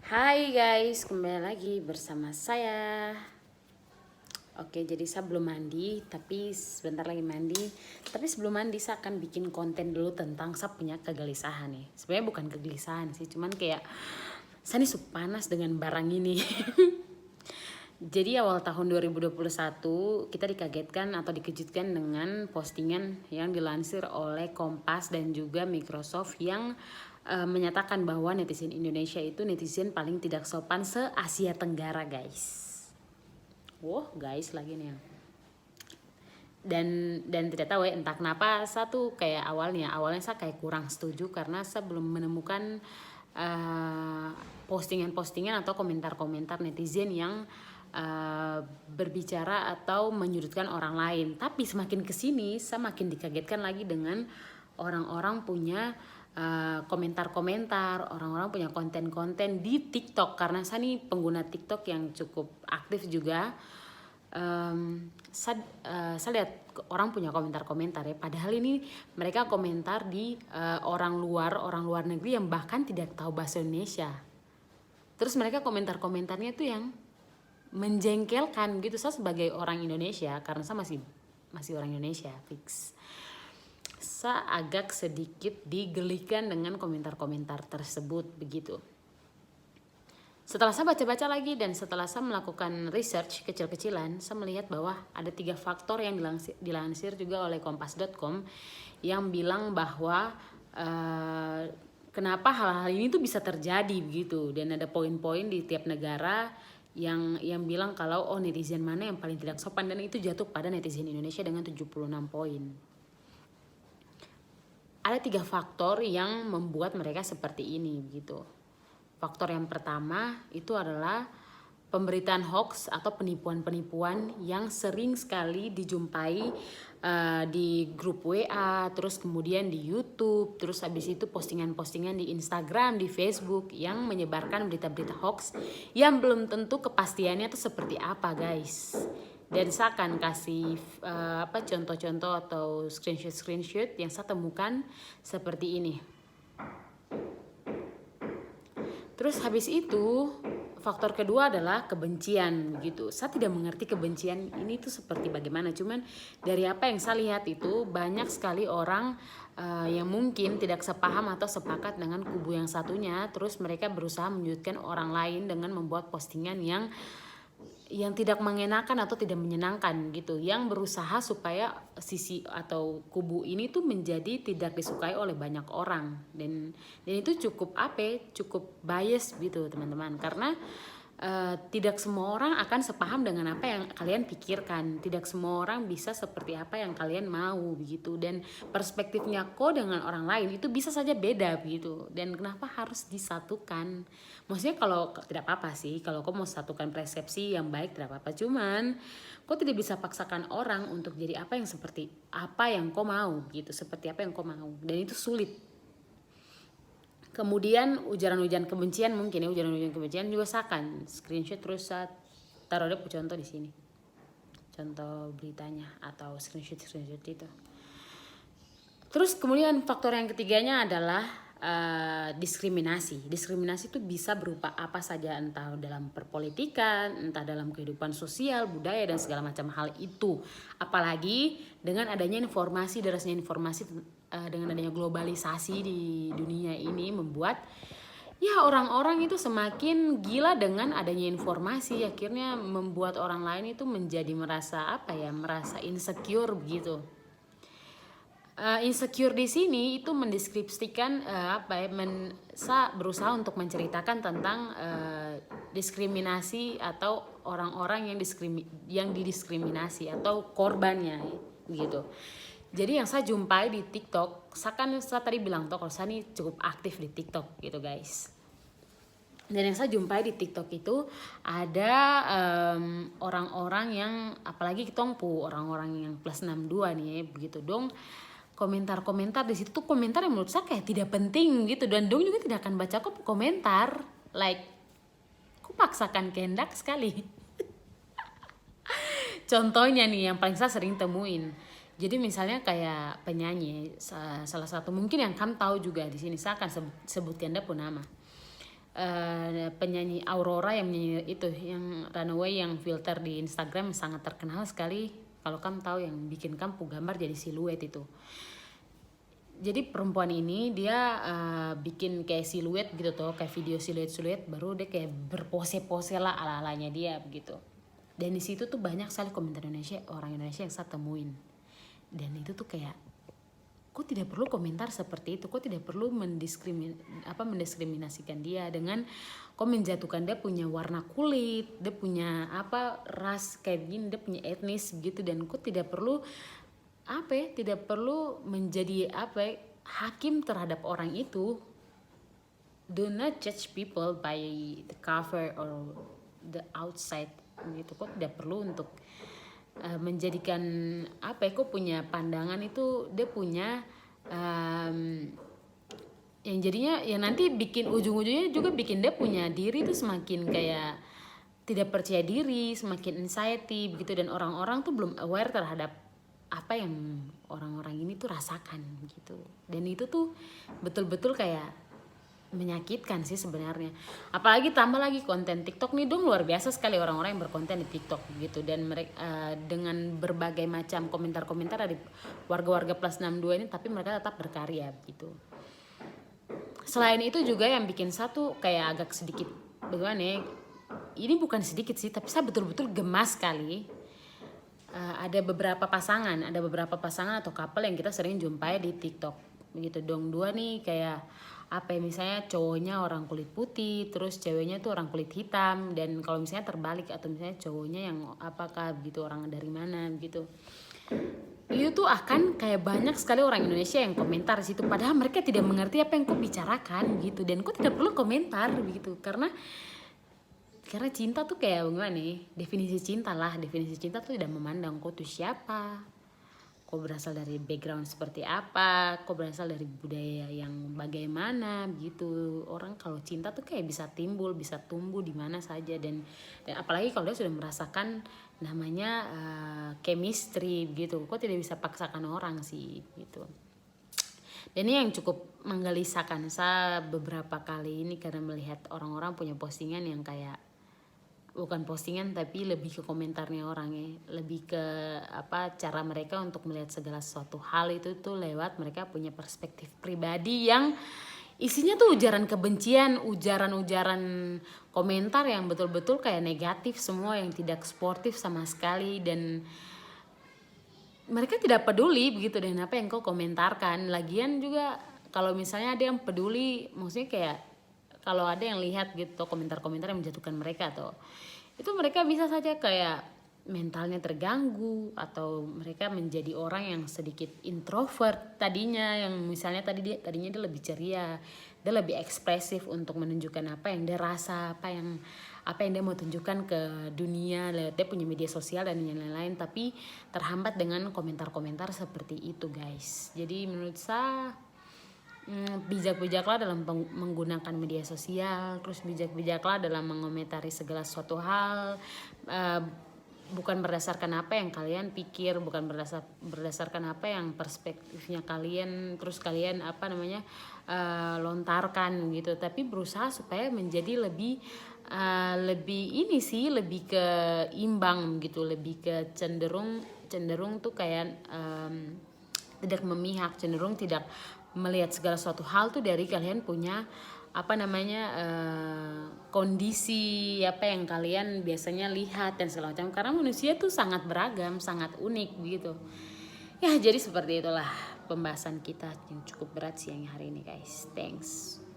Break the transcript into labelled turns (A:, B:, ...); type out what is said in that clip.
A: Hai guys, kembali lagi bersama saya. Oke, jadi saya belum mandi, tapi sebentar lagi mandi. Tapi sebelum mandi saya akan bikin konten dulu tentang saya punya kegelisahan nih. Sebenarnya bukan kegelisahan sih, cuman kayak saya nih panas dengan barang ini. Jadi awal tahun 2021 kita dikagetkan atau dikejutkan dengan postingan yang dilansir oleh Kompas dan juga Microsoft yang menyatakan bahwa netizen Indonesia itu netizen paling tidak sopan se-Asia Tenggara, guys. Wow, guys lagi nih. Dan tidak tahu ya entah kenapa saya tuh kayak awalnya saya kayak kurang setuju karena saya belum menemukan postingan-postingan atau komentar-komentar netizen yang berbicara atau menyudutkan orang lain. Tapi semakin kesini saya makin dikagetkan lagi dengan orang-orang punya komentar-komentar, orang-orang punya konten-konten di TikTok karena saya nih pengguna TikTok yang cukup aktif juga. Saya lihat orang punya komentar-komentar ya, padahal ini mereka komentar di orang luar negeri yang bahkan tidak tahu bahasa Indonesia. Terus mereka komentar-komentarnya tuh yang menjengkelkan gitu. Saya sebagai orang Indonesia, karena saya masih orang Indonesia fix, saya agak sedikit digelikan dengan komentar-komentar tersebut begitu. Setelah saya baca-baca lagi dan setelah saya melakukan research kecil-kecilan, saya melihat bahwa ada 3 faktor yang dilansir juga oleh kompas.com yang bilang bahwa kenapa hal-hal ini tuh bisa terjadi begitu. Dan ada poin-poin di tiap negara yang bilang kalau netizen mana yang paling tidak sopan, dan itu jatuh pada netizen Indonesia dengan 76 poin. Ada 3 faktor yang membuat mereka seperti ini begitu. Faktor yang pertama itu adalah pemberitaan hoax atau penipuan-penipuan yang sering sekali dijumpai di grup WA, terus kemudian di YouTube, terus habis itu postingan-postingan di Instagram, di Facebook yang menyebarkan berita-berita hoax yang belum tentu kepastiannya itu seperti apa, guys. Dan saya akan kasih contoh-contoh atau screenshot yang saya temukan seperti ini. Terus habis itu faktor kedua adalah kebencian gitu. Saya tidak mengerti kebencian ini tuh seperti bagaimana. Cuman dari apa yang saya lihat itu banyak sekali orang yang mungkin tidak sepaham atau sepakat dengan kubu yang satunya. Terus mereka berusaha menyudutkan orang lain dengan membuat postingan yang tidak mengenakan atau tidak menyenangkan gitu, yang berusaha supaya sisi atau kubu ini tuh menjadi tidak disukai oleh banyak orang. Dan itu cukup cukup bias gitu teman-teman, karena tidak semua orang akan sepaham dengan apa yang kalian pikirkan, tidak semua orang bisa seperti apa yang kalian mau begitu, dan perspektifnya kok dengan orang lain itu bisa saja beda begitu. Dan kenapa harus disatukan? Maksudnya kalau tidak apa-apa sih kalau kau mau satukan persepsi yang baik, tidak apa-apa, cuman kau tidak bisa paksakan orang untuk jadi apa yang seperti apa yang kau mau gitu, seperti apa yang kau mau, dan itu sulit. Kemudian ujaran-ujaran kebencian, mungkin ya ujaran-ujaran kebencian juga saya akan screenshot terus saya taruh deh contoh di sini, contoh beritanya atau screenshot itu. Terus kemudian faktor yang ketiganya adalah diskriminasi. Diskriminasi itu bisa berupa apa saja, entah dalam perpolitikan, entah dalam kehidupan sosial, budaya, dan segala macam hal itu. Apalagi dengan adanya informasi, derasnya informasi, dengan adanya globalisasi di dunia ini membuat ya orang-orang itu semakin gila dengan adanya informasi, akhirnya membuat orang lain itu menjadi merasa merasa insecure begitu. Insecure di sini itu mendeskripsikan saya berusaha untuk menceritakan tentang diskriminasi atau orang-orang yang didiskriminasi atau korbannya gitu. Jadi yang saya jumpai di TikTok, saya tadi bilang kalau saya nih cukup aktif di TikTok gitu, guys. Dan yang saya jumpai di TikTok itu ada orang-orang yang, apalagi orang-orang yang plus 62 nih begitu dong, komentar-komentar di situ tuh komentar yang menurut saya kayak tidak penting gitu, dan dong juga tidak akan baca kok komentar, kok paksakan kehendak sekali. Contohnya nih yang paling saya sering temuin. Jadi misalnya kayak penyanyi salah satu mungkin yang kamu tahu juga di sini, saya akan sebutkan dia pun nama. penyanyi Aurora yang menyanyi itu yang Runaway yang filter di Instagram sangat terkenal sekali. Kalau kamu tahu yang bikin kamu gambar jadi siluet itu. Jadi perempuan ini dia bikin kayak siluet gitu tuh, kayak video siluet baru dia kayak berpose-pose lah ala-alanya dia begitu. Dan di situ tuh banyak sekali komentar orang Indonesia yang saya temuin. Dan itu tuh kayak, kok tidak perlu komentar seperti itu, kok tidak perlu mendiskriminasikan dia dengan kok menjatuhkan dia punya warna kulit, dia punya ras kayak gini, dia punya etnis gitu, dan kok tidak perlu tidak perlu menjadi hakim terhadap orang itu. Do not judge people by the cover or the outside gitu. Kok tidak perlu untuk menjadikan kok punya pandangan itu dia punya yang jadinya ya nanti bikin ujung-ujungnya juga bikin dia punya diri itu semakin kayak tidak percaya diri, semakin anxiety begitu, dan orang-orang tuh belum aware terhadap apa yang orang-orang ini tuh rasakan gitu. Dan itu tuh betul-betul kayak menyakitkan sih sebenarnya. Apalagi tambah lagi konten TikTok nih dong, luar biasa sekali orang-orang yang berkonten di TikTok gitu, dan mereka dengan berbagai macam komentar-komentar dari warga-warga plus 62 ini, tapi mereka tetap berkarya gitu. Selain itu juga yang bikin satu kayak agak sedikit bagaimana ya, ini bukan sedikit sih, tapi saya betul-betul gemas sekali. Ada beberapa pasangan atau couple yang kita sering jumpai di TikTok begitu dong. Dua nih kayak misalnya cowoknya orang kulit putih, terus ceweknya tuh orang kulit hitam, dan kalau misalnya terbalik atau misalnya cowoknya yang apakah gitu orang dari mana gitu, itu tuh akan kayak banyak sekali orang Indonesia yang komentar di situ, padahal mereka tidak mengerti apa yang kau bicarakan gitu, dan kau tidak perlu komentar begitu, karena cinta tuh kayak gimana nih, definisi cinta tuh tidak memandang kau tuh siapa, kau berasal dari background seperti apa, kau berasal dari budaya yang bagaimana gitu. Orang kalau cinta tuh kayak bisa timbul, bisa tumbuh di mana saja, dan apalagi kalau dia sudah merasakan namanya chemistry gitu, kau tidak bisa paksakan orang sih gitu. Dan ini yang cukup menggelisahkan saya beberapa kali ini, karena melihat orang-orang punya postingan yang kayak bukan postingan tapi lebih ke komentarnya orang ya, lebih ke cara mereka untuk melihat segala sesuatu hal itu tuh lewat mereka punya perspektif pribadi yang isinya tuh ujaran kebencian, ujaran komentar yang betul-betul kayak negatif semua, yang tidak sportif sama sekali, dan mereka tidak peduli begitu dengan apa yang kau komentarkan. Lagian juga kalau misalnya ada yang peduli, maksudnya kayak kalau ada yang lihat gitu komentar-komentar yang menjatuhkan mereka tuh, itu mereka bisa saja kayak mentalnya terganggu, atau mereka menjadi orang yang sedikit introvert tadinya, yang misalnya tadinya dia lebih ceria, dia lebih ekspresif untuk menunjukkan apa yang dia rasa, apa yang dia mau tunjukkan ke dunia lewat dia punya media sosial dan yang lain-lain, tapi terhambat dengan komentar-komentar seperti itu guys. Jadi menurut saya bijak-bijaklah dalam menggunakan media sosial, terus bijak-bijaklah dalam mengomentari segala sesuatu hal, bukan berdasarkan apa yang kalian pikir, bukan berdasarkan apa yang perspektifnya kalian, terus kalian lontarkan gitu, tapi berusaha supaya menjadi lebih ke imbang gitu, lebih ke cenderung tuh kayak tidak memihak, cenderung tidak melihat segala suatu hal tuh dari kalian punya kondisi apa yang kalian biasanya lihat dan segala macam, karena manusia tuh sangat beragam, sangat unik begitu ya. Jadi seperti itulah pembahasan kita yang cukup berat siang hari ini guys. Thanks.